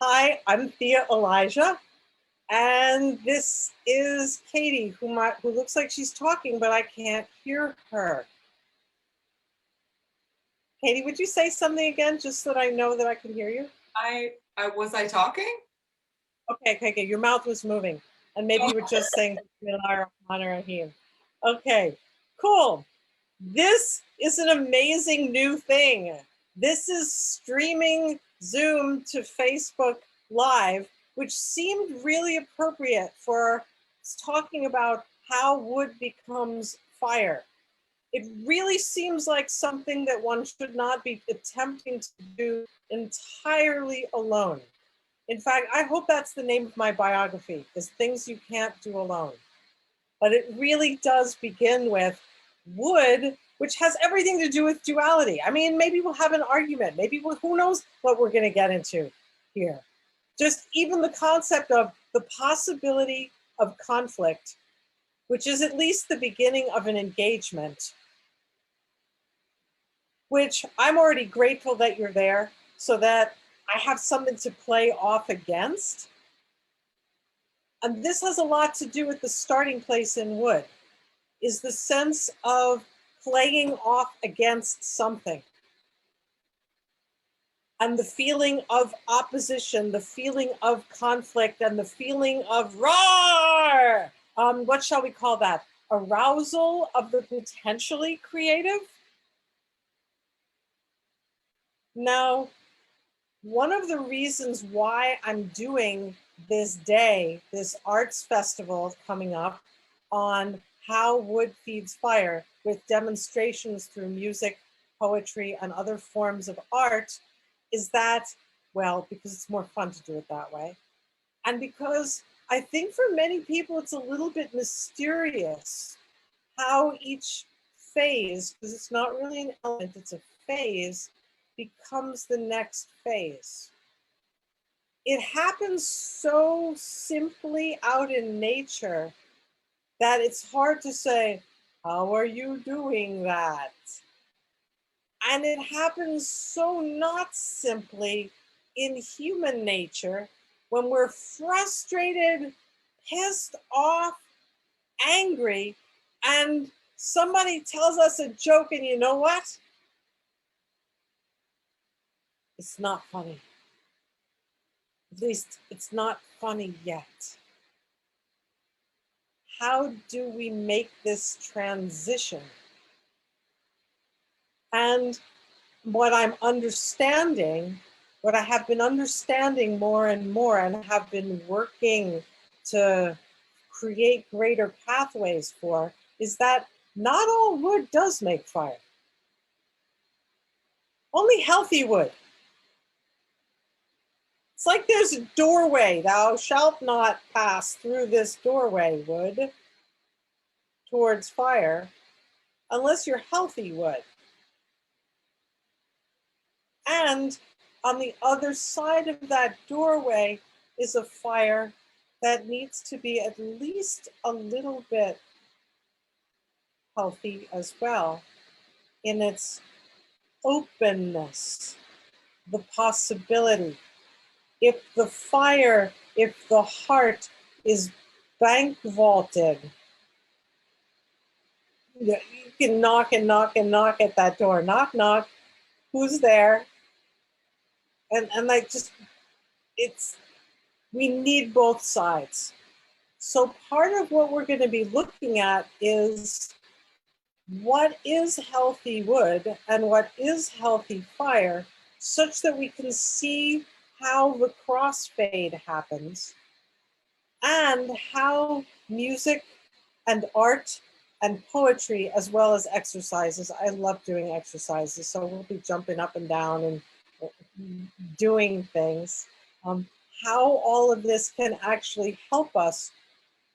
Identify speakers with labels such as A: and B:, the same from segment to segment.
A: Hi, I'm Thea Elijah, and this is Katie, who looks like she's talking, but I can't hear her. Katie, would you say something again, just so that I know that I can hear you?
B: I was I talking?
A: Okay. Your mouth was moving, and maybe you were just saying Bismillah ar-Rahman ar-Rahim. Okay, cool. This is an amazing new thing. This is streaming Zoom to Facebook Live, which seemed really appropriate for talking about how wood becomes fire. It really seems like something that one should not be attempting to do entirely alone. In fact, I hope that's the name of my biography, is Things You Can't Do Alone. But it really does begin with wood, which has everything to do with duality. I mean, maybe we'll have an argument. Maybe who knows what we're going to get into here. Just even the concept of the possibility of conflict, which is at least the beginning of an engagement, which I'm already grateful that you're there so that I have something to play off against. And this has a lot to do with the starting place in wood, is the sense of playing off against something. And the feeling of opposition, the feeling of conflict, and the feeling of roar. What shall we call that? Arousal of the potentially creative? Now, one of the reasons why I'm doing this day, this arts festival coming up on how wood feeds fire with demonstrations through music, poetry, and other forms of art is that, well, because it's more fun to do it that way. And because I think for many people, it's a little bit mysterious how each phase, because it's not really an element, it's a phase, becomes the next phase. It happens so simply out in nature that it's hard to say, how are you doing that? And it happens so not simply in human nature when we're frustrated, pissed off, angry, and somebody tells us a joke, and you know what? It's not funny. At least it's not funny yet. How do we make this transition? And what I'm understanding, what I have been understanding more and more, and have been working to create greater pathways for, is that not all wood does make fire. Only healthy wood. It's like there's a doorway. Thou shalt not pass through this doorway, wood, towards fire, unless you're healthy wood. And on the other side of that doorway is a fire that needs to be at least a little bit healthy as well in its openness, the possibility. If the fire, if the heart is bank vaulted, you can knock and knock and knock at that door. Knock, knock. Who's there? And like just, we need both sides. So part of what we're going to be looking at is what is healthy wood and what is healthy fire, such that we can see how the crossfade happens and how music and art and poetry, as well as exercises. I love doing exercises, so we'll be jumping up and down and doing things. How all of this can actually help us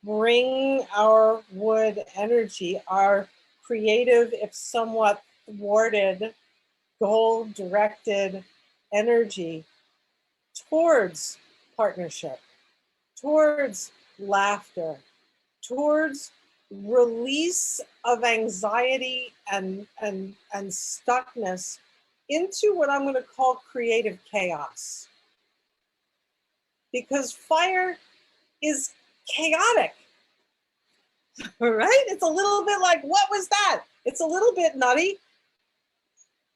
A: bring our wood energy, our creative, if somewhat thwarted, goal-directed energy towards partnership, towards laughter, towards release of anxiety and stuckness into what I'm going to call creative chaos. because fire is chaotic, right? It's a little bit like, what was that? It's a little bit nutty,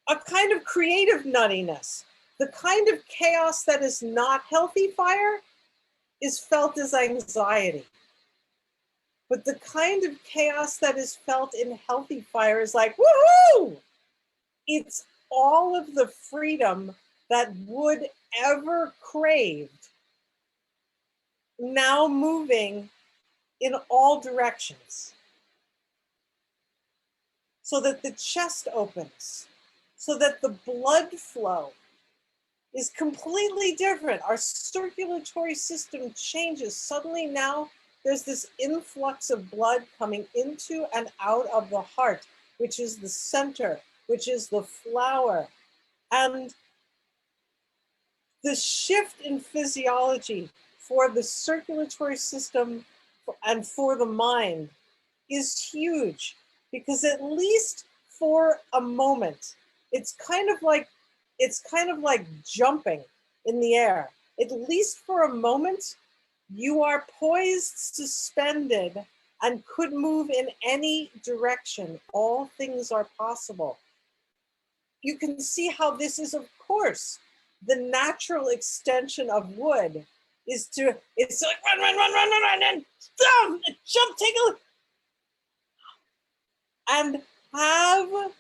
A: a kind of creative nuttiness. The kind of chaos that is not healthy fire is felt as anxiety. But the kind of chaos that is felt in healthy fire is like, woohoo! It's all of the freedom that wood ever craved, now moving in all directions. So that the chest opens, so that the blood flow is completely different. Our circulatory system changes. Suddenly now there's this influx of blood coming into and out of the heart, which is the center, which is the flower. And the shift in physiology for the circulatory system and for the mind is huge, because at least for a moment, it's kind of like jumping in the air. At least for a moment, you are poised, suspended, and could move in any direction. All things are possible. You can see how this is, of course, the natural extension of wood it's like run, and jump, take a look, and have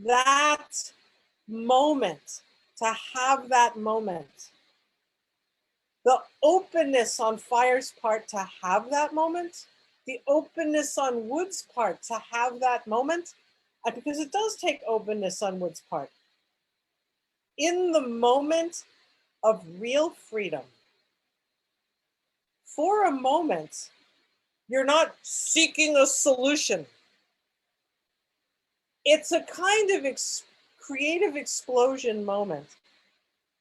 A: that moment, to have that moment. The openness on fire's part to have that moment, the openness on wood's part to have that moment, and because it does take openness on wood's part. In the moment of real freedom, for a moment, you're not seeking a solution. It's a kind of creative explosion moment,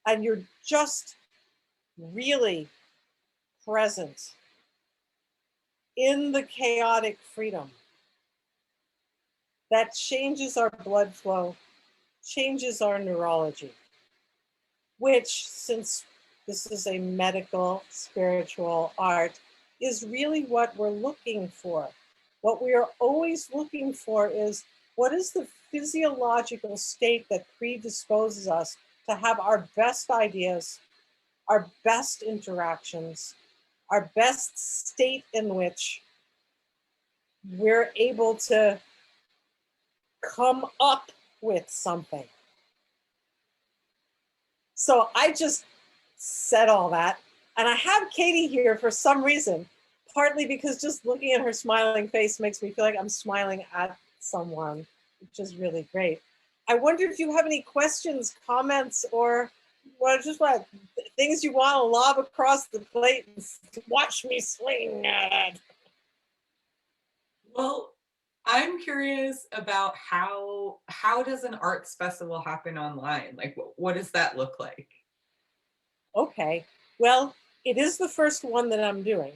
A: and you're just really present in the chaotic freedom that changes our blood flow, changes our neurology, which, since this is a medical, spiritual art, is really what we're looking for. What we are always looking for is, what is the physiological state that predisposes us to have our best ideas, our best interactions, our best state in which we're able to come up with something. So I just said all that. And I have Katie here for some reason, partly because just looking at her smiling face makes me feel like I'm smiling at someone, which is really great. I wonder if you have any questions, comments, or what things you want to lob across the plate and watch me swing at.
B: Well, I'm curious about how does an arts festival happen online? Like, what does that look like?
A: Okay, well, it is the first one that I'm doing,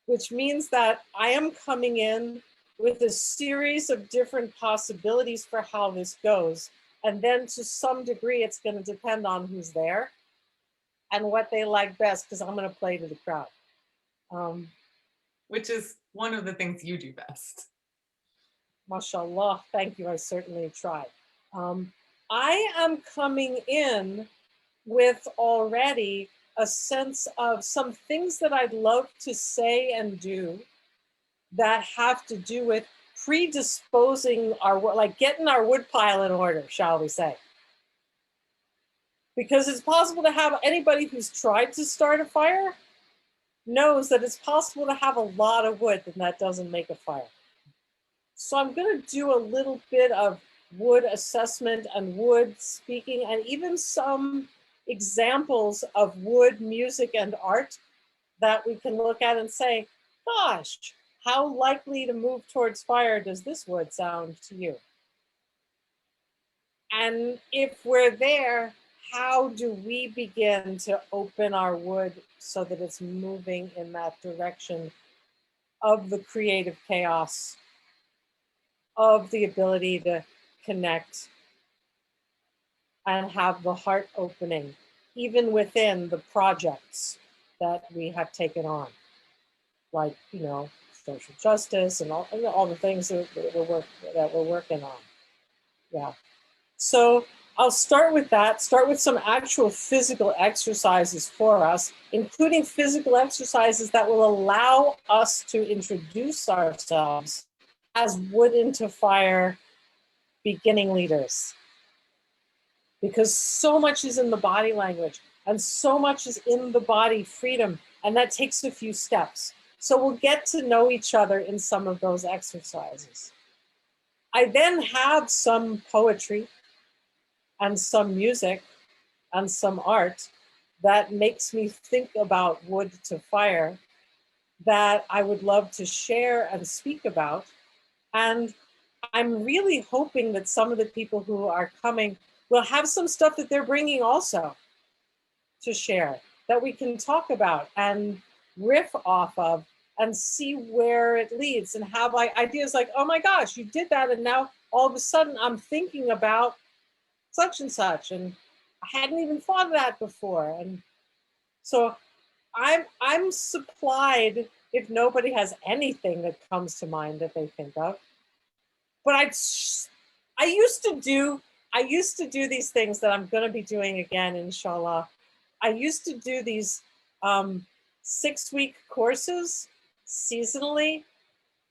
A: which means that I am coming in with a series of different possibilities for how this goes. And then to some degree, it's going to depend on who's there and what they like best, because I'm going to play to the crowd.
B: Which is one of the things you do best.
A: Mashallah, thank you, I certainly tried. I am coming in with already a sense of some things that I'd love to say and do that have to do with predisposing our, like getting our wood pile in order, shall we say. Because it's possible to have, anybody who's tried to start a fire knows that it's possible to have a lot of wood and that doesn't make a fire. So I'm going to do a little bit of wood assessment and wood speaking, and even some examples of wood music and art that we can look at and say, gosh, how likely to move towards fire does this wood sound to you? And if we're there, how do we begin to open our wood so that it's moving in that direction of the creative chaos, of the ability to connect and have the heart opening, even within the projects that we have taken on, like, social justice and all the things that we're working on. Yeah. So I'll start with that, start with some actual physical exercises for us, including physical exercises that will allow us to introduce ourselves as wood into fire beginning leaders. Because so much is in the body language and so much is in the body freedom, and that takes a few steps. So we'll get to know each other in some of those exercises. I then have some poetry and some music and some art that makes me think about wood to fire that I would love to share and speak about. And I'm really hoping that some of the people who are coming will have some stuff that they're bringing also to share that we can talk about and riff off of and see where it leads, and have ideas like, oh my gosh, you did that, and now all of a sudden I'm thinking about such and such, and I hadn't even thought of that before. And so I'm supplied if nobody has anything that comes to mind that they think of. But I used to do these things that I'm going to be doing again, inshallah. I used to do these 6-week courses seasonally,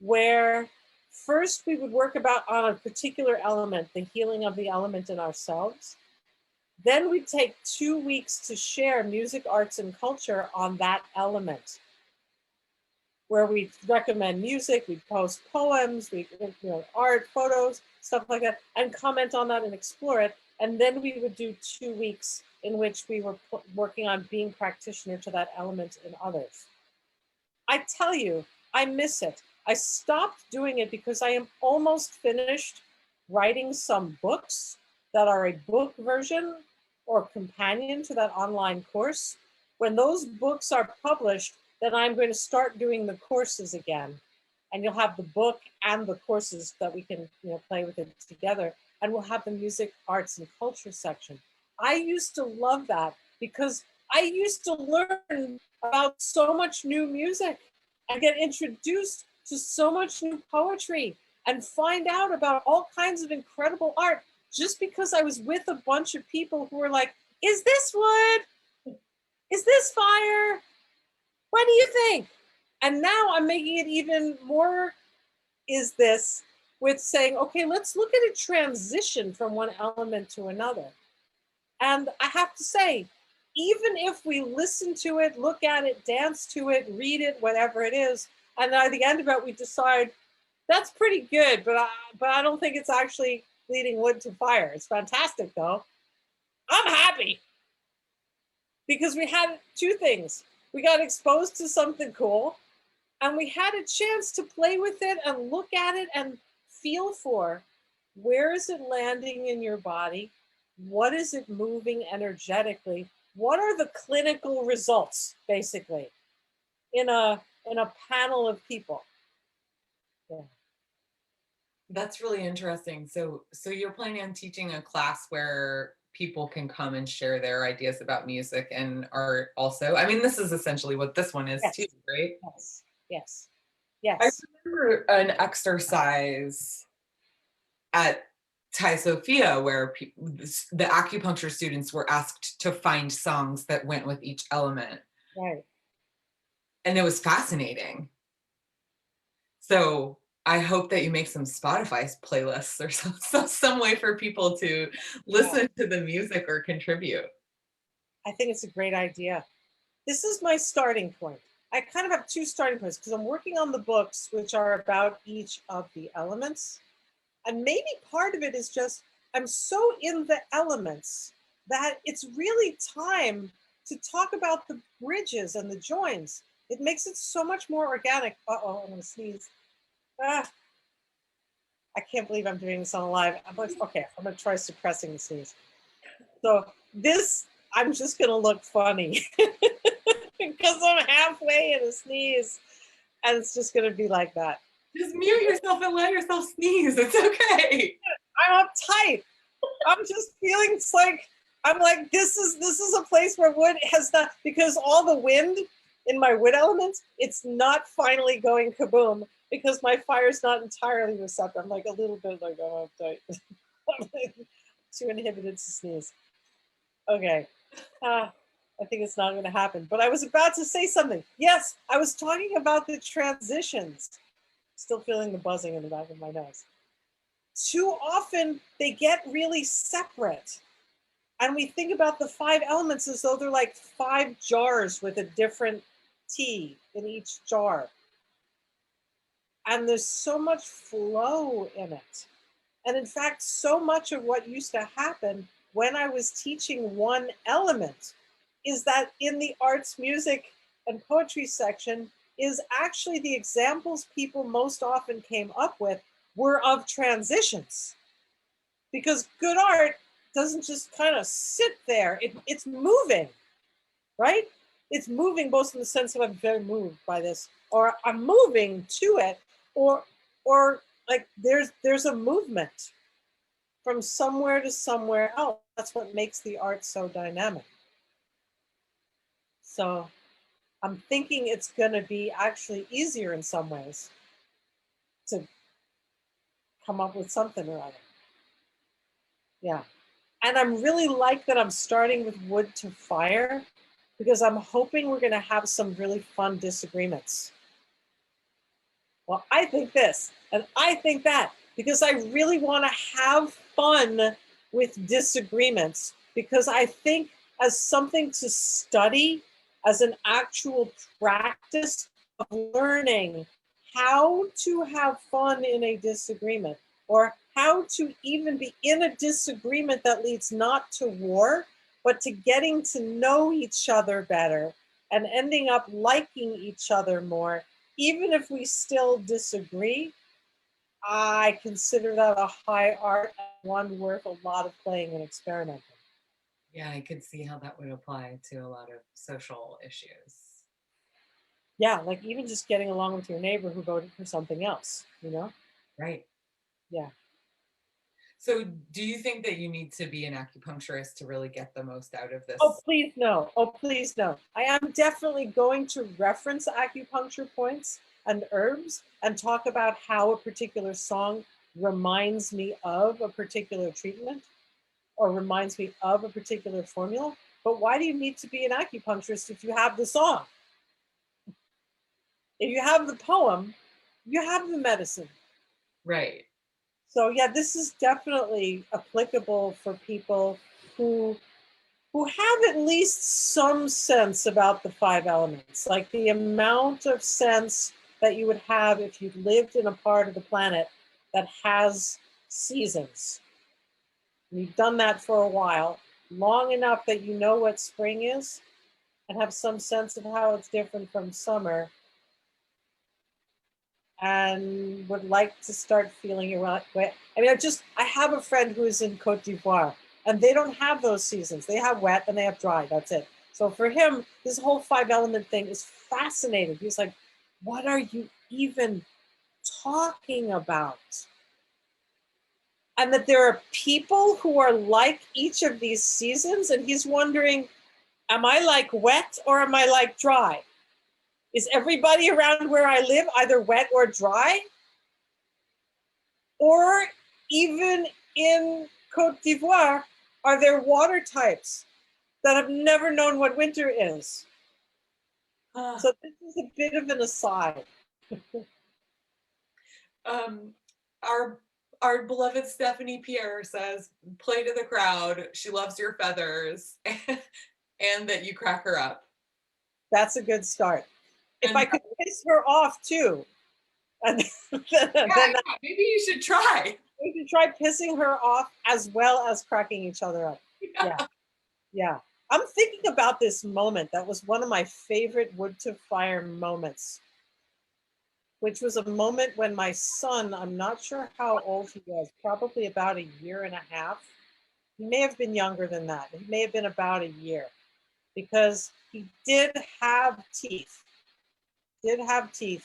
A: where first we would work on a particular element, the healing of the element in ourselves. Then we'd take 2 weeks to share music, arts, and culture on that element, where we recommend music, we post poems, art, photos, stuff like that, and comment on that and explore it. And then we would do 2 weeks in which we were working on being practitioner to that element in others. I tell you, I miss it. I stopped doing it because I am almost finished writing some books that are a book version or companion to that online course. When those books are published, then I'm going to start doing the courses again. And you'll have the book and the courses that we can play with it together. And we'll have the music, arts, and culture section. I used to love that because I used to learn about so much new music and get introduced to so much new poetry and find out about all kinds of incredible art just because I was with a bunch of people who were like, is this wood? Is this fire? What do you think? And now I'm making it even more, is this, with saying, okay, let's look at a transition from one element to another. And I have to say, even if we listen to it, look at it, dance to it, read it, whatever it is, and at the end of it, we decide, that's pretty good, but I don't think it's actually leading wood to fire. It's fantastic, though. I'm happy. Because we had 2 things. We got exposed to something cool, and we had a chance to play with it and look at it and feel for, where is it landing in your body? What is it moving energetically? What are the clinical results, basically, in a panel of people? Yeah.
B: That's really interesting. So you're planning on teaching a class where people can come and share their ideas about music and art also. I mean, this is essentially what this one is too,
A: Yes.
B: right?
A: Yes. Yes.
B: I
A: Yes.
B: remember an exercise at Thea Sophia where the acupuncture students were asked to find songs that went with each element.
A: Right.
B: And it was fascinating. So I hope that you make some Spotify playlists or some way for people to listen to the music or contribute.
A: I think it's a great idea. This is my starting point. I kind of have 2 starting points because I'm working on the books, which are about each of the elements. And maybe part of it is just, I'm so in the elements that it's really time to talk about the bridges and the joins. It makes it so much more organic. Uh-oh, I'm gonna sneeze. Ah, I can't believe I'm doing this on live. Okay, I'm gonna try suppressing the sneeze. So this, I'm just gonna look funny because I'm halfway in a sneeze, and it's just gonna be like that.
B: Just mute yourself and let yourself sneeze. It's okay.
A: I'm uptight. I'm just feeling, it's like, I'm like, this is a place where wood has not, because all the wind in my wood elements, it's not finally going kaboom because my fire's not entirely receptive. I'm like a little bit like, oh, I'm too inhibited to sneeze. Okay. I think it's not going to happen. But I was about to say something. Yes, I was talking about the transitions. Still feeling the buzzing in the back of my nose. Too often they get really separate. And we think about the 5 elements as though they're like 5 jars with a different tea in each jar. And there's so much flow in it. And in fact, so much of what used to happen when I was teaching one element is that in the arts, music, and poetry section is actually the examples people most often came up with were of transitions. Because good art doesn't just kind of sit there, it's moving, right? It's moving both in the sense of I'm very moved by this, or I'm moving to it, or like there's a movement from somewhere to somewhere else. That's what makes the art so dynamic. So I'm thinking it's going to be actually easier in some ways to come up with something or other. Yeah. And I'm really like that I'm starting with wood to fire because I'm hoping we're going to have some really fun disagreements. Well, I think this and I think that because I really want to have fun with disagreements because I think as something to study, as an actual practice of learning how to have fun in a disagreement or how to even be in a disagreement that leads not to war, but to getting to know each other better and ending up liking each other more even if we still disagree, I consider that a high art and one worth a lot of playing and experimenting.
B: Yeah, I could see how that would apply to a lot of social issues.
A: Yeah, like even just getting along with your neighbor who voted for something else, you know?
B: Right.
A: Yeah.
B: So, do you think that you need to be an acupuncturist to really get the most out of
A: Oh,
B: this?
A: please no. Oh, please no. I am definitely going to reference acupuncture points and herbs and talk about how a particular song reminds me of a particular treatment or reminds me of a particular formula. But why do you need to be an acupuncturist if you have the song? If you have the poem, you have the medicine.
B: Right.
A: So yeah, this is definitely applicable for people who have at least some sense about the 5 elements, like the amount of sense that you would have if you lived in a part of the planet that has seasons. You've done that for a while, long enough that you know what spring is and have some sense of how it's different from summer and would like to start feeling around. I mean, I have a friend who is in Cote d'Ivoire and they don't have those seasons. They have wet and they have dry. That's it. So for him, this whole 5 element thing is fascinating. He's like, what are you even talking about? And that there are people who are like each of these seasons. And he's wondering, am I like wet or am I like dry? Is everybody around where I live either wet or dry? Or even in Cote d'Ivoire, are there water types that have never known what winter is?
B: Uh,
A: So this is a bit of an aside.
B: um, our our beloved Stephanie Pierre says, "Play to the crowd. She loves your feathers, and that you crack her up."
A: That's a good start. If
B: And
A: I could piss her off too, and
B: yeah,
A: then
B: yeah, maybe you should try.
A: we can try pissing her off as well as cracking each other up. Yeah, yeah. I'm thinking about this moment. That was one of my favorite wood to fire moments, which was a moment when my son, I'm not sure how old he was, probably about a year and a half. He may have been younger than that. He may have been about a year because he did have teeth,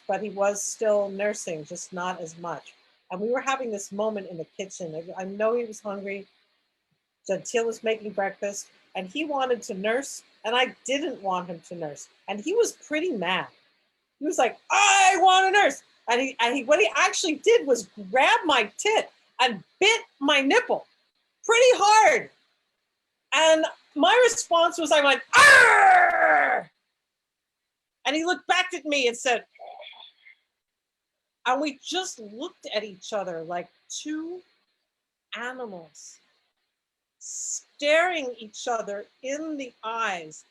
A: but he was still nursing, just not as much. And we were having this moment in the kitchen. I know he was hungry. Gentile was making breakfast, and he wanted to nurse, and I didn't want him to nurse. And he was pretty mad. He was like, I want to nurse. And what he actually did was grab my tit and bit my nipple pretty hard. And my response was, I went, arr! And he looked back at me and said, and we just looked at each other like two animals, staring each other in the eyes,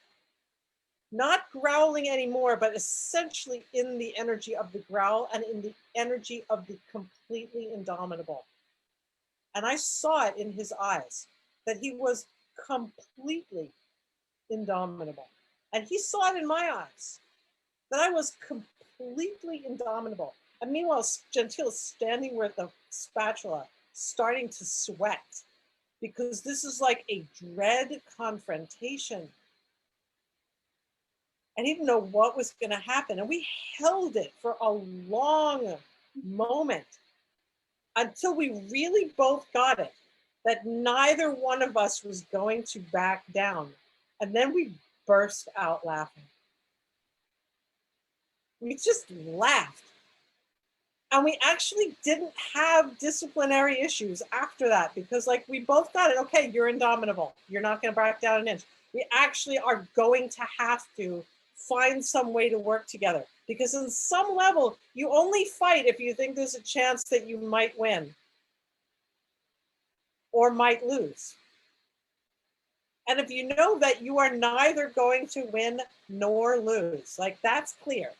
A: not growling anymore, but essentially in the energy of the growl and in the energy of the completely indomitable. And I saw it in his eyes that he was completely indomitable. And he saw it in my eyes that I was completely indomitable. And meanwhile, Gentile is standing with the spatula, starting to sweat, because this is like a dread confrontation. I didn't know what was going to happen. And we held it for a long moment until we really both got it, that neither one of us was going to back down. And then we burst out laughing. We just laughed. And we actually didn't have disciplinary issues after that, because like we both got it. Okay, you're indomitable. You're not going to back down an inch. We actually are going to have to find some way to work together, because on some level, you only fight if you think there's a chance that you might win or might lose. And if you know that you are neither going to win nor lose, like that's clear,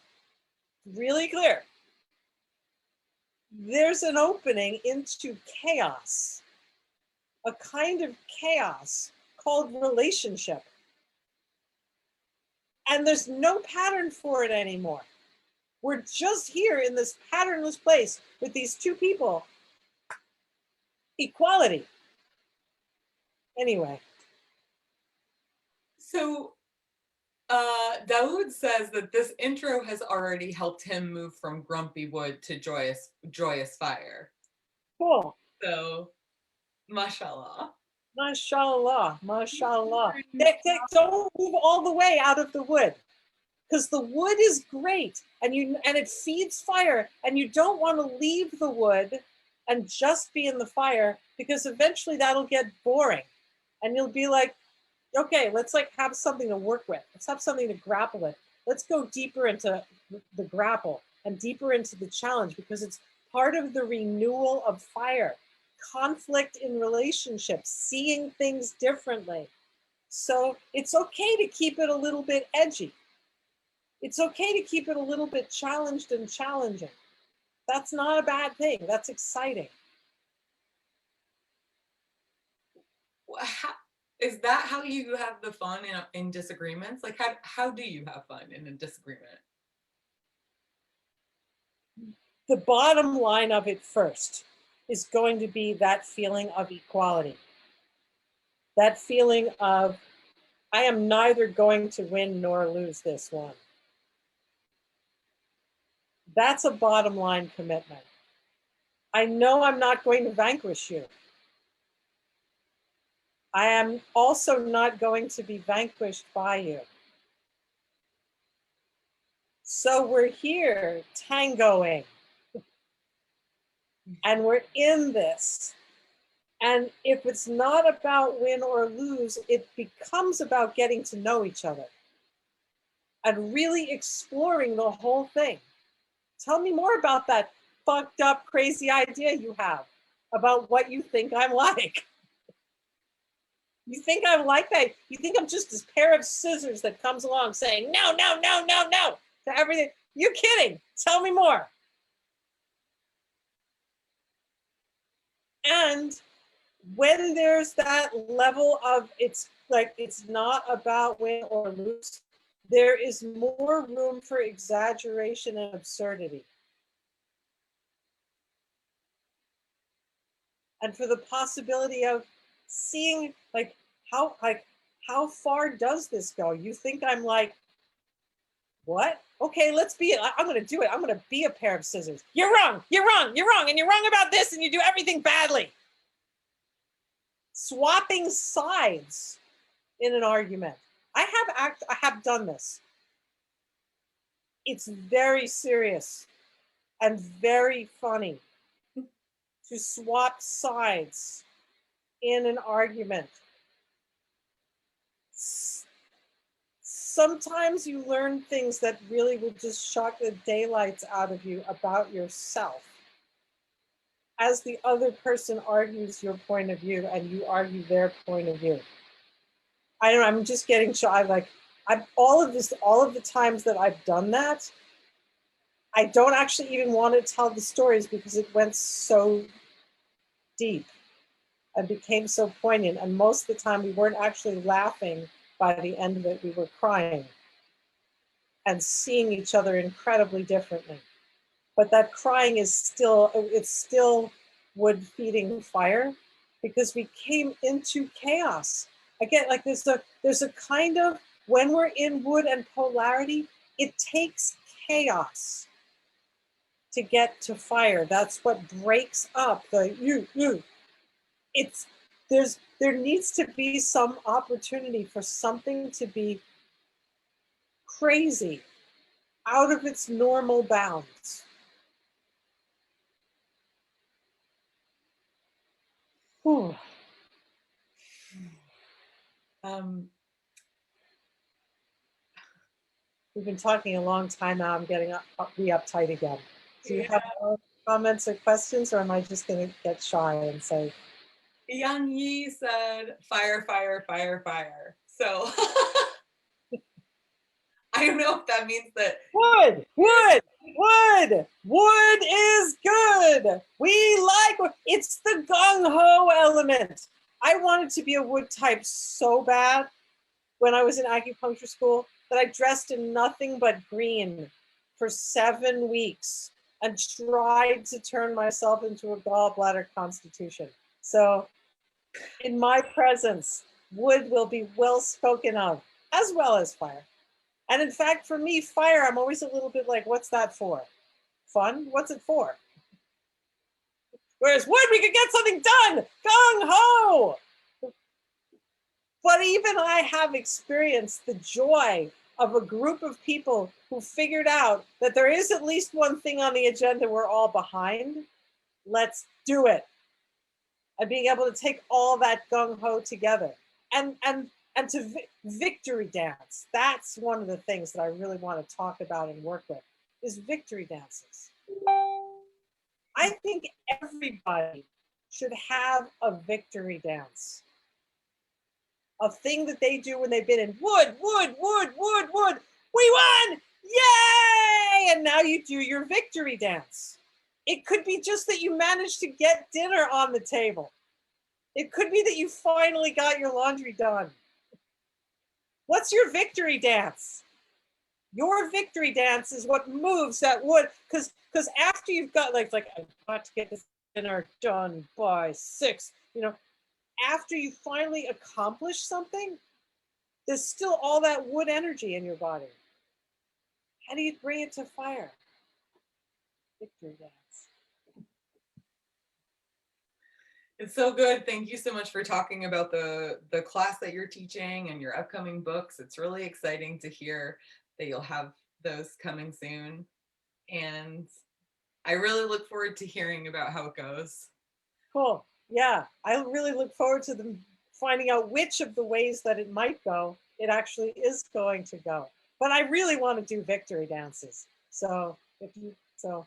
A: really clear, there's an opening into chaos, a kind of chaos called relationship. And there's no pattern for it anymore. We're just here in this patternless place with these two people. Equality. Anyway.
B: So Daoud says that this intro has already helped him move from grumpy wood to joyous fire.
A: Cool.
B: So, mashallah.
A: Mashallah, mashallah. Don't move all the way out of the wood, because the wood is great and it feeds fire, and you don't want to leave the wood and just be in the fire, because eventually that'll get boring and you'll be like, okay, let's like have something to work with. Let's have something to grapple with. Let's go deeper into the grapple and deeper into the challenge, because it's part of the renewal of fire. Conflict in relationships, seeing things differently. So it's okay to keep it a little bit edgy. It's okay to keep it a little bit challenged and challenging. That's not a bad thing. That's exciting.
B: Is that how you have the fun in disagreements? Like how do you have fun in a disagreement?
A: The bottom line of it first is going to be that feeling of equality. That feeling of, I am neither going to win nor lose this one. That's a bottom line commitment. I know I'm not going to vanquish you. I am also not going to be vanquished by you. So we're here tangoing. And we're in this. And if it's not about win or lose, it becomes about getting to know each other and really exploring the whole thing. Tell me more about that fucked up, crazy idea you have about what you think I'm like. You think I'm like that? You think I'm just this pair of scissors that comes along saying, no, no, no, no, no, to everything? You're kidding. Tell me more. And when there's that level of, it's like, it's not about win or lose, there is more room for exaggeration and absurdity. And for the possibility of seeing how far does this go? You think I'm like, what? Okay, let's be it. I'm going to do it. I'm going to be a pair of scissors. You're wrong. You're wrong. You're wrong. And you're wrong about this. And you do everything badly. Swapping sides in an argument. I have done this. It's very serious and very funny to swap sides in an argument. Sometimes you learn things that really will just shock the daylights out of you about yourself as the other person argues your point of view and you argue their point of view. I don't know, I'm just getting shy. Like, all of the times that I've done that, I don't actually even want to tell the stories because it went so deep and became so poignant. And most of the time we weren't actually laughing by the end of it, we were crying and seeing each other incredibly differently. But that crying is still, it's still wood feeding fire because we came into chaos. Again, like there's a kind of, when we're in wood and polarity, it takes chaos to get to fire. That's what breaks up the you. It's, there needs to be some opportunity for something to be crazy out of its normal bounds. Whew. We've been talking a long time now. I'm getting be uptight again. Do you have more comments or questions, or am I just going to get shy and say?
B: Yang Yi said, fire, fire, fire, fire. So I don't know if that means that.
A: Wood is good. We like, it's the gung-ho element. I wanted to be a wood type so bad when I was in acupuncture school that I dressed in nothing but green for 7 weeks and tried to turn myself into a gallbladder constitution. So in my presence, wood will be well spoken of, as well as fire. And in fact, for me, fire, I'm always a little bit like, what's that for? Fun? What's it for? Whereas wood, we could get something done. Gung-ho! But even I have experienced the joy of a group of people who figured out that there is at least one thing on the agenda we're all behind. Let's do it. And being able to take all that gung-ho together. And to victory dance. That's one of the things that I really want to talk about and work with, is victory dances. I think everybody should have a victory dance. A thing that they do when they've been in wood. We won! Yay! And now you do your victory dance. It could be just that you managed to get dinner on the table. It could be that you finally got your laundry done. What's your victory dance? Your victory dance is what moves that wood. Because after you've got like I've got to get this dinner done by 6, after you finally accomplish something, there's still all that wood energy in your body. How do you bring it to fire? Victory dance.
B: It's so good. Thank you so much for talking about the class that you're teaching and your upcoming books. It's really exciting to hear that you'll have those coming soon. And I really look forward to hearing about how it goes.
A: Cool. Yeah, I really look forward to them finding out which of the ways that it might go, it actually is going to go. But I really want to do victory dances. So
B: So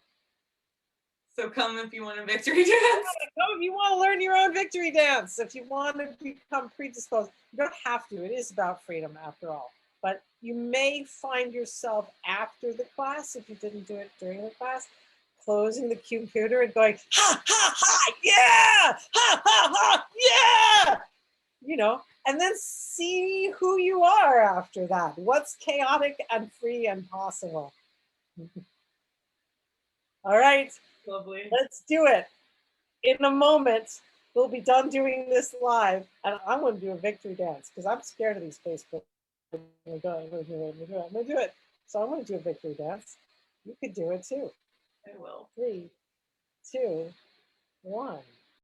B: come if you want a victory dance.
A: Come if you want to learn your own victory dance. If you want to become predisposed, you don't have to. It is about freedom after all. But you may find yourself after the class, if you didn't do it during the class, closing the computer and going, ha, ha, ha, yeah, ha, ha, ha, yeah, and then see who you are after that. What's chaotic and free and possible. All right.
B: Lovely.
A: Let's do it. In a moment, we'll be done doing this live, and I'm going to do a victory dance because I'm scared of these Facebook. I'm going to do it. So I'm going to do a victory dance. You could do it too.
B: I will.
A: 3, 2, 1.